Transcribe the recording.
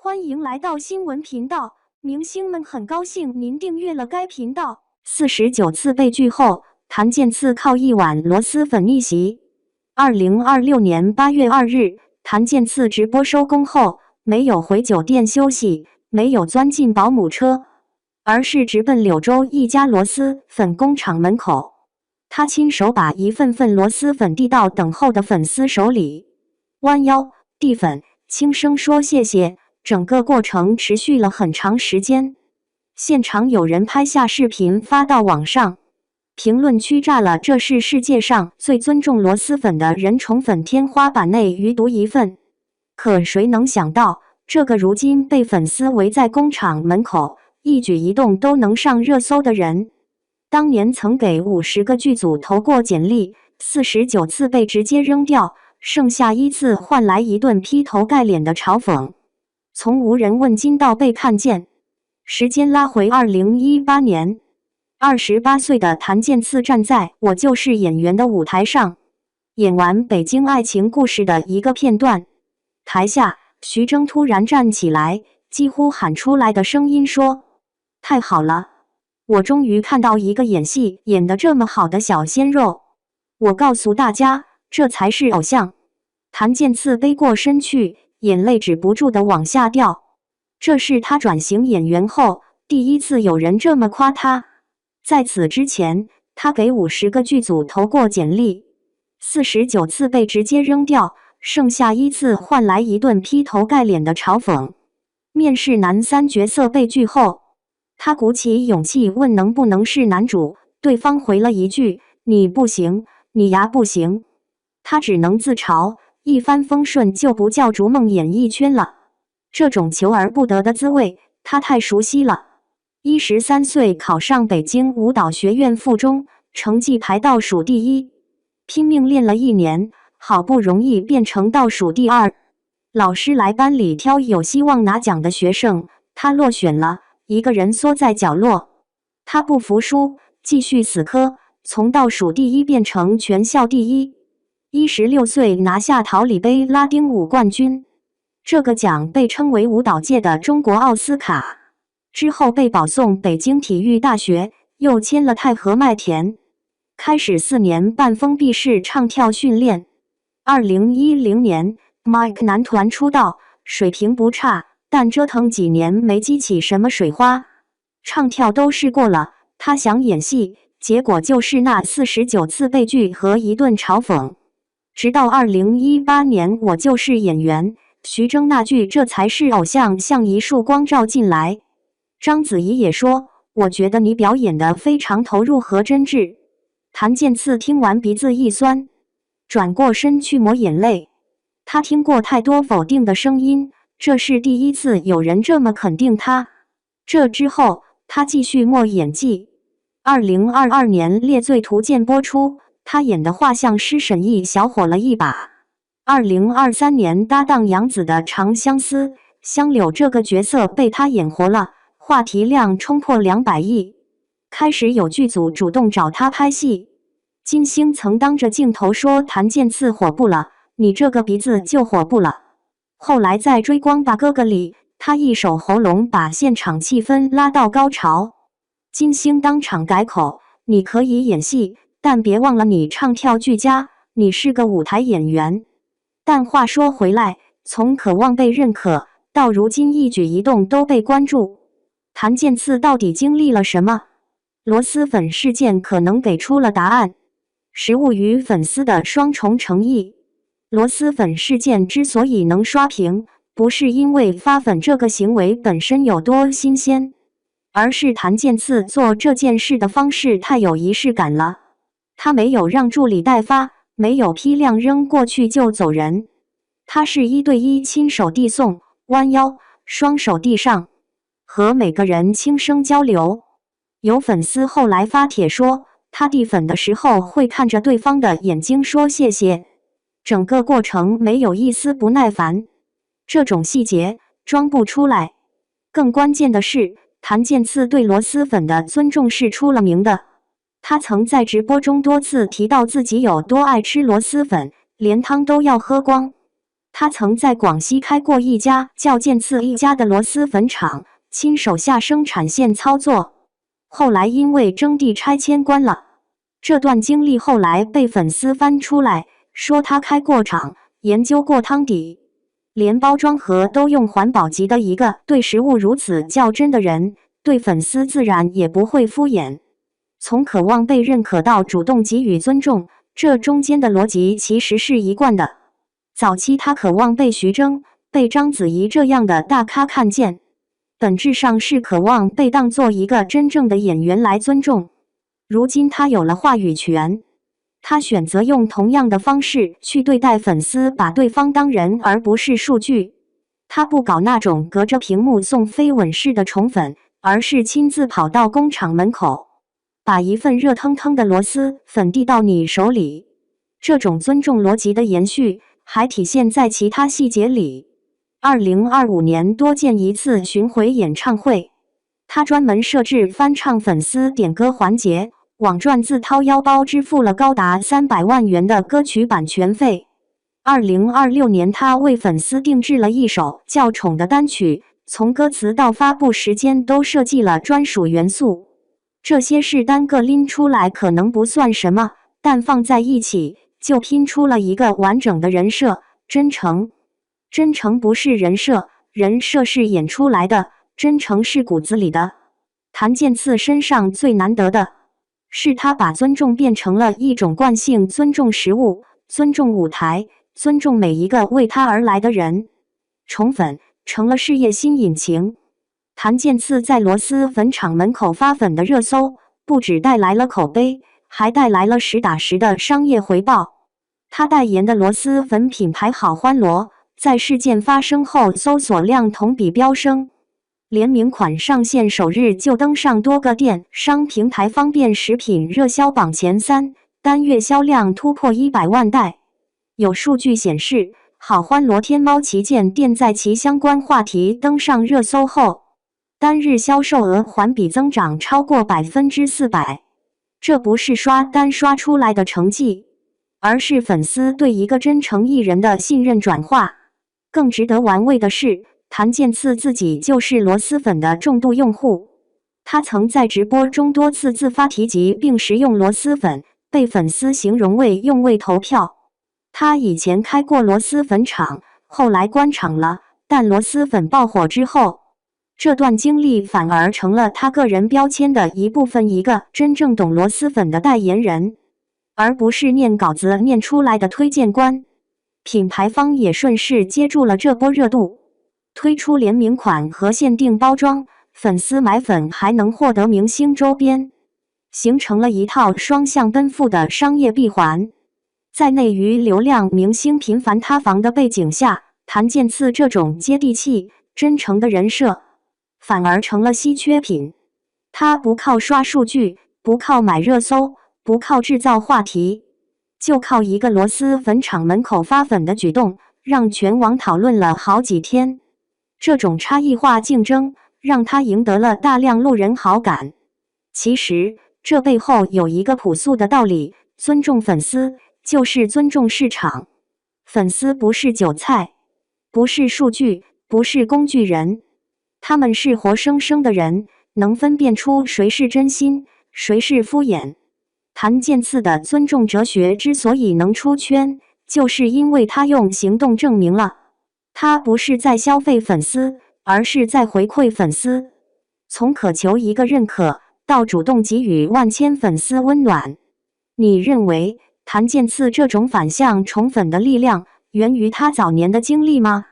歡迎來到新聞頻道，明星們很高興您訂閱了該頻道。49次被拒後，譚健次靠一碗螺螄粉逆襲。2026年8月2日，譚健次直播收工後，沒有回酒店休息，沒有鑽進保姆車，而是直奔柳州一家螺螄粉工廠門口。他親手把一份份螺螄粉遞到等候的粉絲手裡，彎腰遞粉，輕聲說謝謝。整個過程持續了很長時間。現場有人拍下視頻發到網上，評論區炸了，這是世界上最尊重螺螄粉的人，寵粉天花板內餘獨一份。可誰能想到，這個如今被粉絲圍在工廠門口，一舉一動都能上熱搜的人，當年曾給50個劇組投過簡歷，49次被直接扔掉，剩下1次換來一頓劈頭蓋臉的嘲諷。從無人問津到被看見，時間拉回2018年，28歲的譚健次站在《我就是演員》的舞台上，演完《北京愛情故事》的一個片段，台下徐崢突然站起來，幾乎喊出來的聲音說：“太好了，我終於看到一個演戲演得這麼好的小鮮肉，我告訴大家，這才是偶像。”譚健次背過身去，眼淚止不住地往下掉。這是他轉型演員後第一次有人這麼誇他。在此之前，他給50個劇組投過簡歷，49次被直接扔掉，剩下1次換來一頓劈頭蓋臉的嘲諷。面試男3角色被拒後，他鼓起勇氣問能不能是男主，對方回了一句：“你不行，你呀不行。”他只能自嘲，一帆風順就不叫逐夢演藝圈了。這種求而不得的滋味，他太熟悉了。13歲考上北京舞蹈學院附中，成績排倒數第1，拼命練了1年，好不容易變成倒數第2。老師來班裡挑有希望拿獎的學生，他落選了，一個人縮在角落。他不服輸，繼續死磕，從倒數第1變成全校第1。16歲拿下桃李杯拉丁舞冠軍，這個獎被稱為舞蹈界的中國奧斯卡。之後被保送北京體育大學，又簽了太和麥田，開始4年半封閉式唱跳訓練。2010年，Mike 男團出道，水平不差，但折騰幾年沒激起什麼水花。唱跳都試過了，他想演戲，結果就是那49次被拒和一頓嘲諷。直到2018年，我就是演員，徐崢那句這才是偶像像一束光照進來。章子怡也說，我覺得你表演得非常投入和真摯。譚健次聽完鼻子一酸，轉過身去抹眼淚。他聽過太多否定的聲音，這是第一次有人這麼肯定他。這之後，他繼續磨演技。2022年《獵罪圖鑑》播出，他演的畫像師沈毅小火了一把。2023年搭檔楊紫的《長相思》，香柳這個角色被他演活了，話題量衝破200億。開始有劇組主動找他拍戲。金星曾當着鏡頭說譚健次火不了，你這個鼻子就火不了。後來在《追光吧哥哥》裡，他一手喉嚨把現場氣氛拉到高潮。金星當場改口，你可以演戲，但別忘了你唱跳俱佳，你是個舞台演員。但話說回來，從渴望被認可到如今一舉一動都被關注，譚健次到底經歷了什麼？螺螄粉事件可能給出了答案。食物與粉絲的雙重誠意。螺螄粉事件之所以能刷屏，不是因為發粉這個行為本身有多新鮮，而是譚健次做這件事的方式太有儀式感了。他沒有讓助理代發，沒有批量扔過去就走人，他是1對1親手遞送，彎腰，雙手遞上，和每個人輕聲交流。有粉絲後來發帖說，他遞粉的時候會看着對方的眼睛說謝謝，整個過程沒有一絲不耐煩。這種細節裝不出來。更關鍵的是，譚健次對螺螄粉的尊重是出了名的。他曾在直播中多次提到自己有多愛吃螺螄粉，連湯都要喝光。他曾在廣西開過一家叫健次一家的螺螄粉廠，親手下生產線操作，後來因為徵地拆遷關了。這段經歷後來被粉絲翻出來，說他開過廠，研究過湯底，連包裝盒都用環保級的一個對食物如此較真的人，對粉絲自然也不會敷衍。從渴望被認可到主動給予尊重，這中間的邏輯其實是一貫的。早期他渴望被徐崢、被章子怡這樣的大咖看見，本質上是渴望被當作一個真正的演員來尊重。如今他有了話語權，他選擇用同樣的方式去對待粉絲，把對方當人而不是數據。他不搞那種隔着屏幕送飛吻式的寵粉，而是親自跑到工廠門口，把一份熱騰騰的螺螄粉遞到你手裡。這種尊重邏輯的延續還體現在其他細節裡。2025年多見一次巡迴演唱會，他專門設置翻唱粉絲點歌環節，網賺自掏腰包支付了高達300萬元的歌曲版權費。2026年，他為粉絲定制了一首叫《寵》的單曲，從歌詞到發布時間都設計了專屬元素。這些事單個拎出來可能不算什麼，但放在一起就拼出了一個完整的人設。真誠，真誠不是人設，人設是演出來的，真誠是骨子裡的。檀健次身上最難得的是他把尊重變成了一種慣性，尊重食物，尊重舞台，尊重每一個為他而來的人。寵粉成了事業新引擎。檀健次在螺螄粉廠門口發粉的熱搜，不只帶來了口碑，還帶來了實打實的商業回報。他代言的螺螄粉品牌好歡螺，在事件發生後搜索量同比飆升。聯名款上線首日就登上多個電商平台方便食品熱銷榜前3，單月銷量突破100萬袋。有數據顯示，好歡螺天貓旗艦店在其相關話題登上熱搜後，單日銷售額環比增長超過400%。這不是刷單刷出來的成績，而是粉絲對一個真誠藝人的信任轉化。更值得玩味的是，檀健次自己就是螺螄粉的重度用戶，他曾在直播中多次自發提及並食用螺螄粉，被粉絲形容為用胃投票。他以前開過螺螄粉廠，後來關廠了，但螺螄粉爆火之後，這段經歷反而成了他個人標籤的一部分，一個真正懂螺螄粉的代言人，而不是念稿子念出來的推薦官。品牌方也順勢接住了這波熱度，推出聯名款和限定包裝，粉絲買粉還能獲得明星周邊，形成了一套雙向奔赴的商業閉環。在內娛流量明星頻繁塌房的背景下，檀健次這種接地氣、真誠的人設反而成了稀缺品。他不靠刷數據，不靠買熱搜，不靠製造話題，就靠一個螺螄粉廠門口發粉的舉動，讓全網討論了好幾天。這種差異化競爭讓他贏得了大量路人好感。其實，這背後有一個樸素的道理：尊重粉絲就是尊重市場。粉絲不是韭菜，不是數據，不是工具人，他們是活生生的人，能分辨出誰是真心，誰是敷衍。檀健次的尊重哲學之所以能出圈，就是因為他用行動證明了。他不是在消費粉絲，而是在回饋粉絲。從渴求一個認可，到主動給予萬千粉絲溫暖。你認為檀健次這種反向寵粉的力量，源於他早年的經歷嗎？